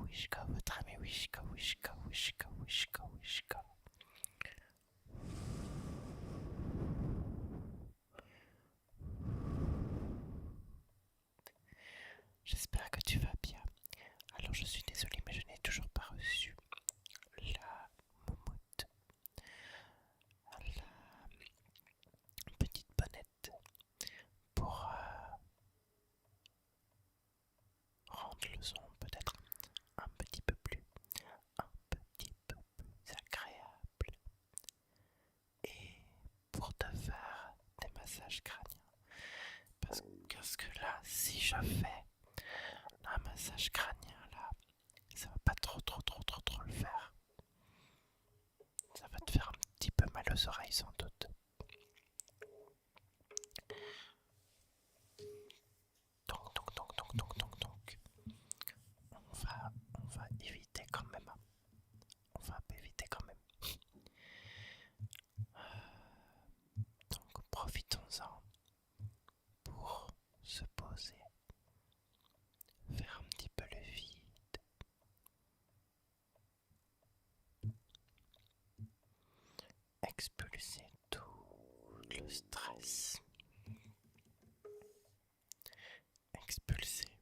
Wishka, votre ami Wishka, Wishka, Wishka, Wishka, Wishka. J'espère que tu vas bien. Alors je suis désolé mais je n'ai toujours pas reçu la moumoute, la petite bonnette pour rendre le son peut-être un petit peu plus agréable et pour te faire des massages crâniens. Parce que là, si je fais un massage crânien là, ça va pas trop le faire. Ça va te faire un petit peu mal aux oreilles sans doute. Donc, on va éviter quand même. On va un peu éviter quand même. Donc profitons-en pour se poser, faire un petit peu le vide, expulser tout le stress, expulser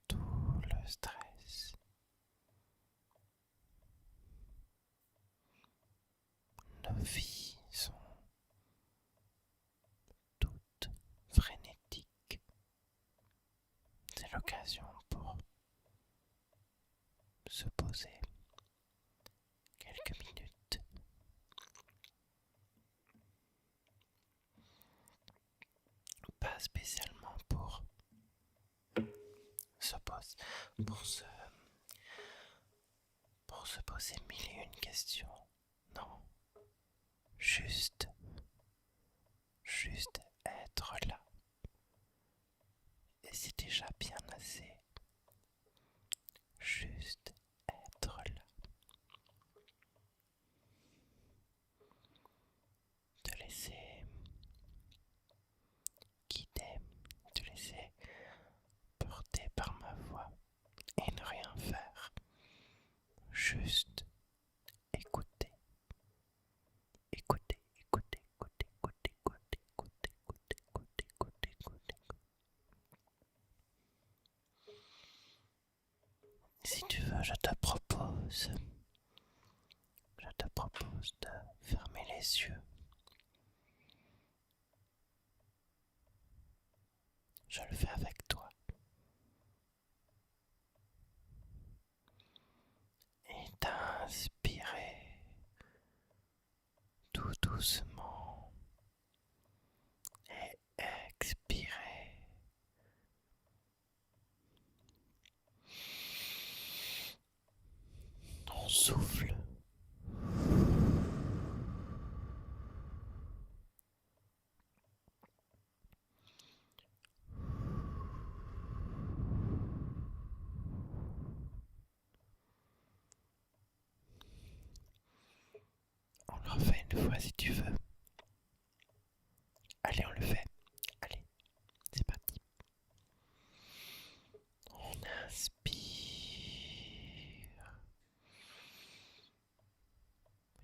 tout le stress. Nos vies sont toutes frénétiques. C'est l'occasion pour se poser quelques minutes. Pas spécialement pour se poser, pour se poser mille et une questions. Non, juste être là. Et c'est déjà bien assez. Juste être là. Te laisser guider, te laisser porter par ma voix et ne rien faire. Juste écouter. Écouter. Si tu veux, je te propose de fermer les yeux. Je le fais avec toi. Et d'inspirer tout doucement et expirer. Ton souffle. On le refait une fois si tu veux. Allez, on le fait. Allez, c'est parti. On inspire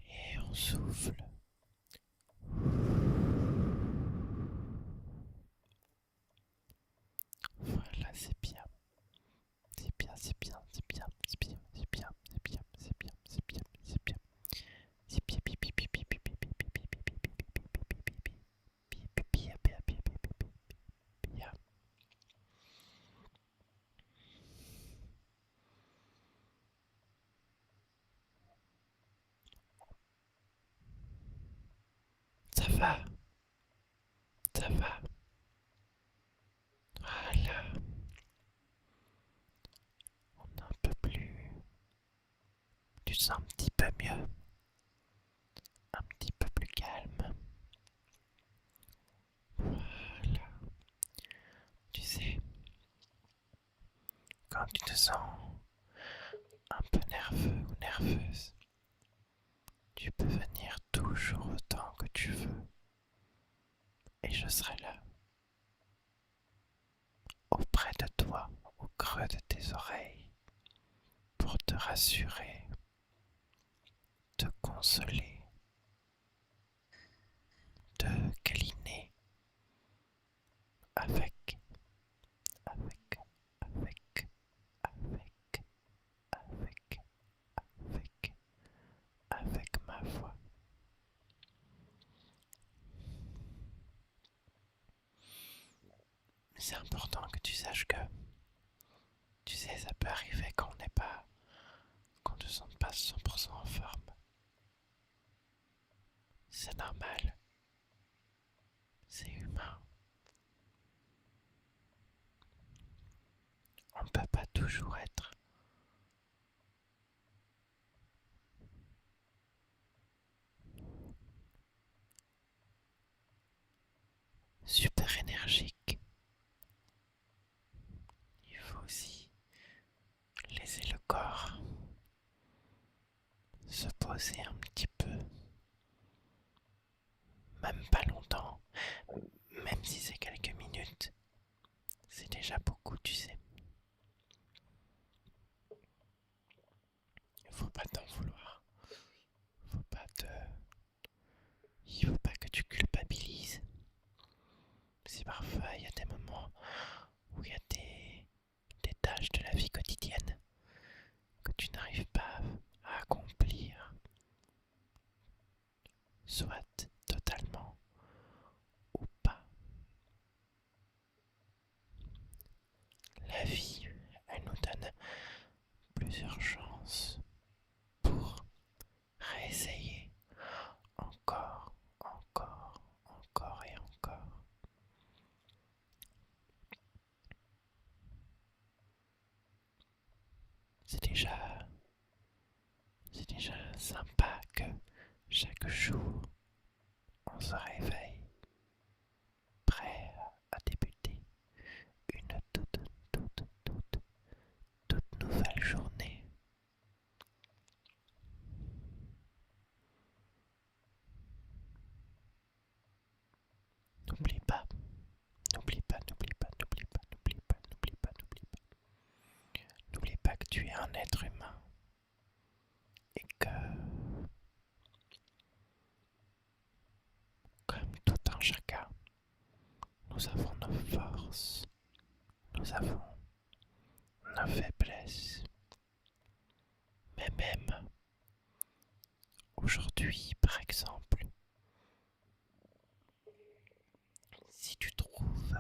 et on souffle. Voilà, c'est bien. C'est bien. Ça va. Voilà. On est un peu plus. Tu te sens un petit peu mieux. Un petit peu plus calme. Voilà. Tu sais, quand tu te sens un peu nerveux ou nerveuse, tu peux venir toujours autant que tu veux. Et je serai là, auprès de toi, au creux de tes oreilles. rassurer, te consoler, te câliner avec, avec, avec, avec, avec, avec ma voix. C'est important que tu saches que, tu sais, ça peut arriver quand qu'on ne se sente pas 100% en forme. C'est normal, c'est humain. On ne peut pas toujours être super énergique. Il faut aussi laisser le corps se poser un petit peu, même pas longtemps, même si c'est quelques minutes, c'est déjà beaucoup, tu sais. Il faut pas t'en vouloir, faut pas te... il faut pas que tu culpabilises. Si parfois il y a des moments où il y a des tâches de la vie quotidienne que tu n'arrives pas à accomplir, soit totalement ou pas. La vie, elle nous donne plusieurs chances pour réessayer encore, encore, encore et encore. C'est déjà, c'est déjà sympa que chaque jour on se réveille prêt à débuter une toute nouvelle journée. N'oublie pas, n'oublie pas, n'oublie pas, n'oublie pas, n'oublie pas, n'oublie pas, n'oublie pas. N'oublie pas que tu es un être humain et que, comme tout un chacun, nous avons nos forces, nous avons nos faiblesses. Mais même aujourd'hui, par exemple, si tu trouves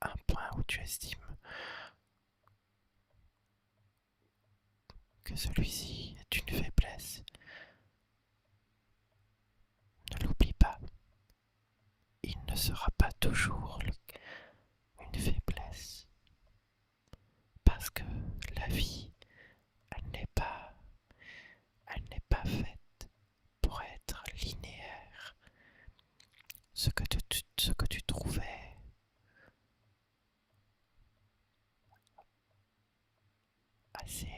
un point où tu estimes que celui-ci est une faiblesse, ne l'oublie pas. Il ne sera pas toujours une faiblesse. Parce que la vie, elle n'est pas faite pour être linéaire. Ce que tu trouvais assez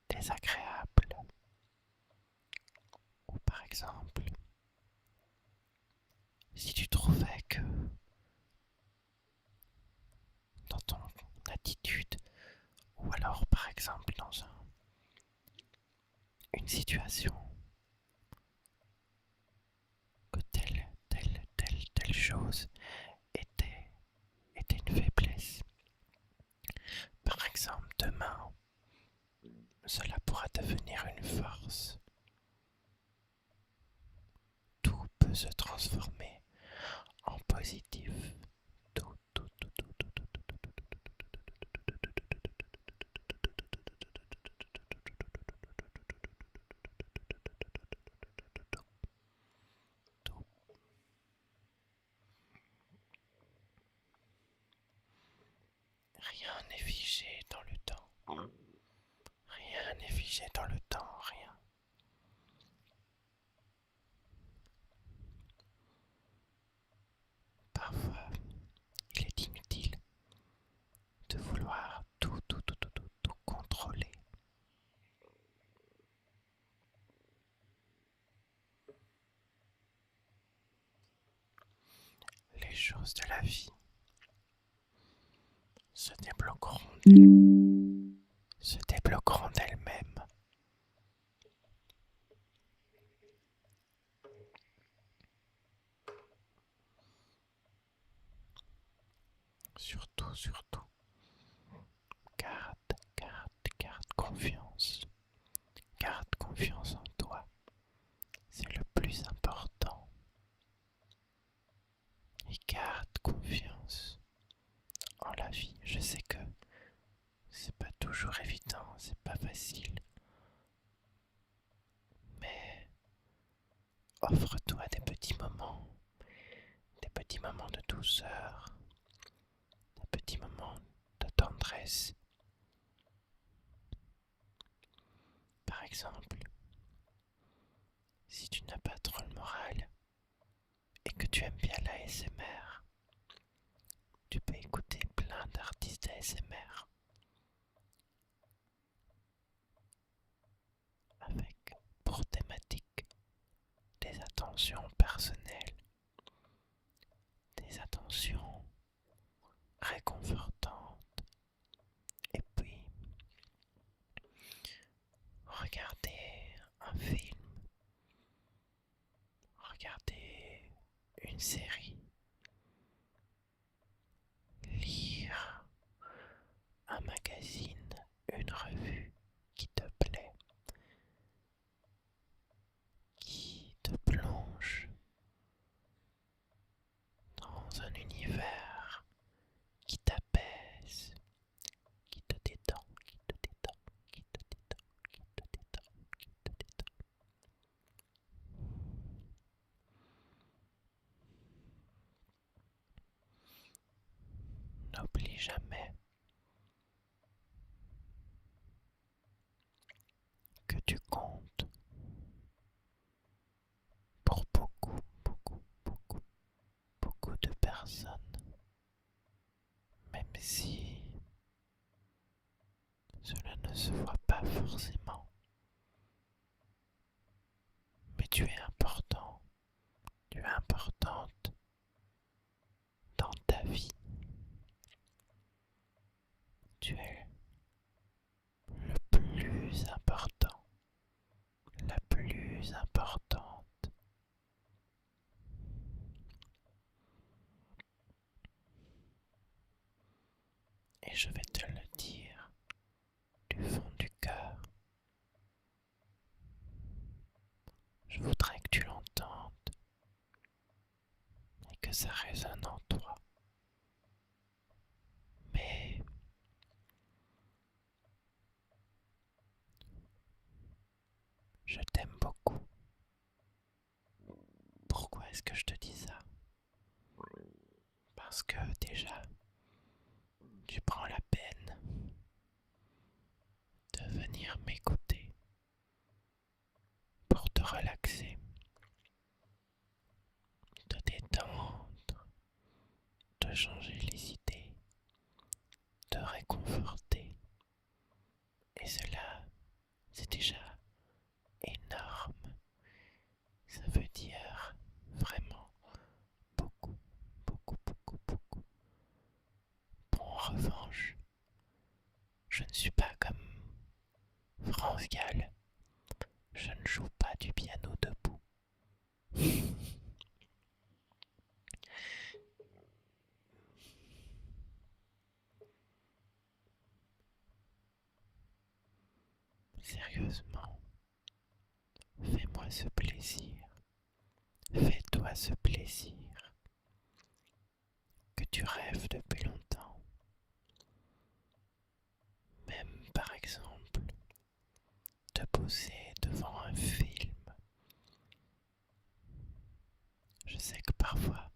désagréable, ou par exemple, si tu trouvais que dans ton attitude, ou alors par exemple dans une situation, que telle chose était une faiblesse. Par exemple, demain, cela pourra devenir une force. Tout peut se transformer en positif. Rien n'est figé dans le temps. Rien n'est figé dans le temps, rien. Parfois, il est inutile de vouloir tout contrôler. Les choses de la vie se débloqueront d'elles-mêmes. Surtout, garde confiance. Garde confiance en toi. C'est le plus important. Et garde confiance en la vie. Je sais que c'est pas toujours évident, c'est pas facile. Mais offre-toi des petits moments de douceur, des petits moments de tendresse. Par exemple, si tu n'as pas trop le moral et que tu aimes bien la l'ASMR, tu peux écouter plein d'artistes ASMR avec pour thématique des attentions personnelles, des attentions réconfortantes, et puis regarder un film, regarder une série, lire un magazine, une revue qui te plaît, qui te plonge dans un univers qui t'apaise, qui te détend, qui te détend, qui te détend, qui te détend, qui te détend. N'oublie jamais que tu comptes pour beaucoup de personnes, même si cela ne se voit pas forcément. Mais tu es important, tu es importante dans ta vie. Tu es le plus important, la plus importante. Et je vais te le dire du fond du cœur. Je voudrais que tu l'entendes et que ça résonne en toi. Mais je t'aime beaucoup. Pourquoi est-ce que je te dis ça? Parce que déjà, tu prends la peine de venir m'écouter pour te relaxer, te détendre, te changer les idées, te réconforter. Et cela, c'est déjà énorme. Ça veut dire vraiment beaucoup. Bon, en revanche, je ne suis pas comme France Gall. Je ne joue pas du piano debout. Sérieusement, fais-moi ce plaisir. Fais-toi ce plaisir que tu rêves depuis longtemps. Même par exemple, te poser devant un film. Je sais que parfois,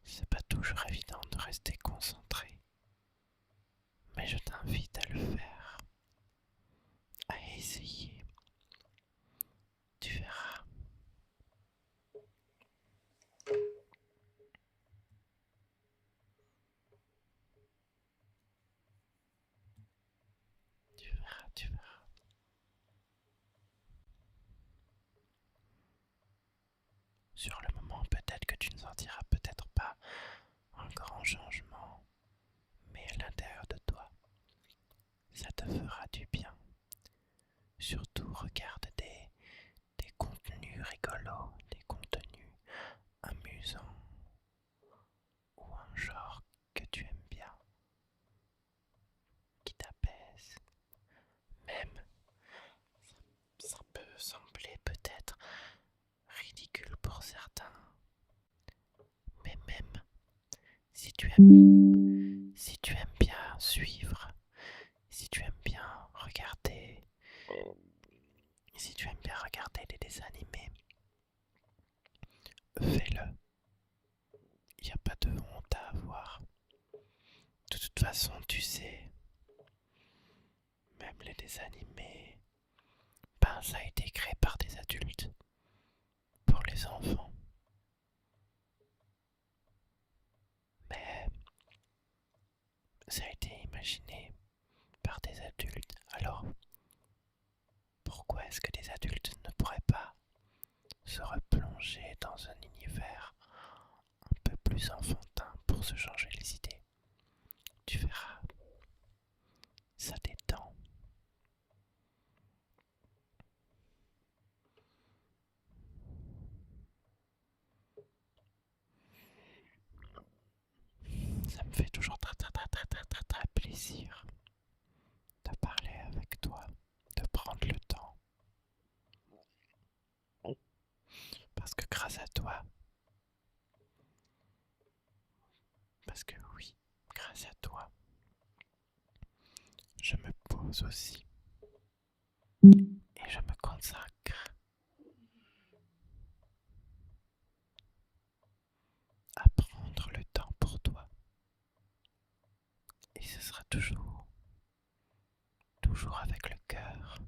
c'est pas toujours évident de rester concentré, mais je t'invite à le faire, à essayer. Tu verras. Tu verras. Sur le moment, peut-être que tu ne sentiras peut-être pas un grand changement, mais à l'intérieur de toi, Ça te fera du bien. Surtout regarde des contenus rigolos, des contenus amusants ou un genre que tu aimes bien, qui t'apaise. Même, ça peut sembler peut-être ridicule pour certains, mais même si tu aimes bien suivre, si tu aimes bien regarder, si tu aimes bien regarder des dessins animés, fais-le. Il n'y a pas de honte à avoir. De toute façon, tu sais, même les dessins animés, ben ça a été créé par des adultes pour les enfants. Mais ça a été imaginé par des adultes. Alors, pourquoi est-ce que des adultes ne pourraient pas se replonger dans un univers un peu plus enfantin pour se changer les idées? Tu verras, ça détend. Ça me fait toujours très plaisir de parler avec toi, de prendre le temps. Parce que grâce à toi, parce que oui, grâce à toi, je me pose aussi et je me consacre à prendre le temps pour toi. Et ce sera toujours avec le cœur.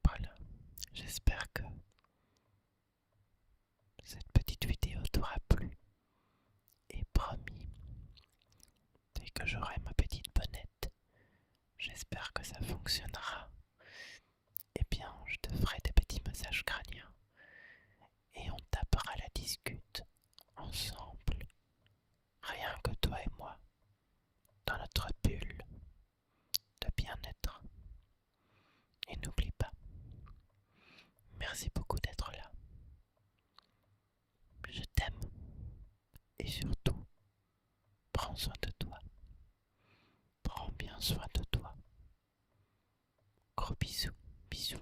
Voilà, j'espère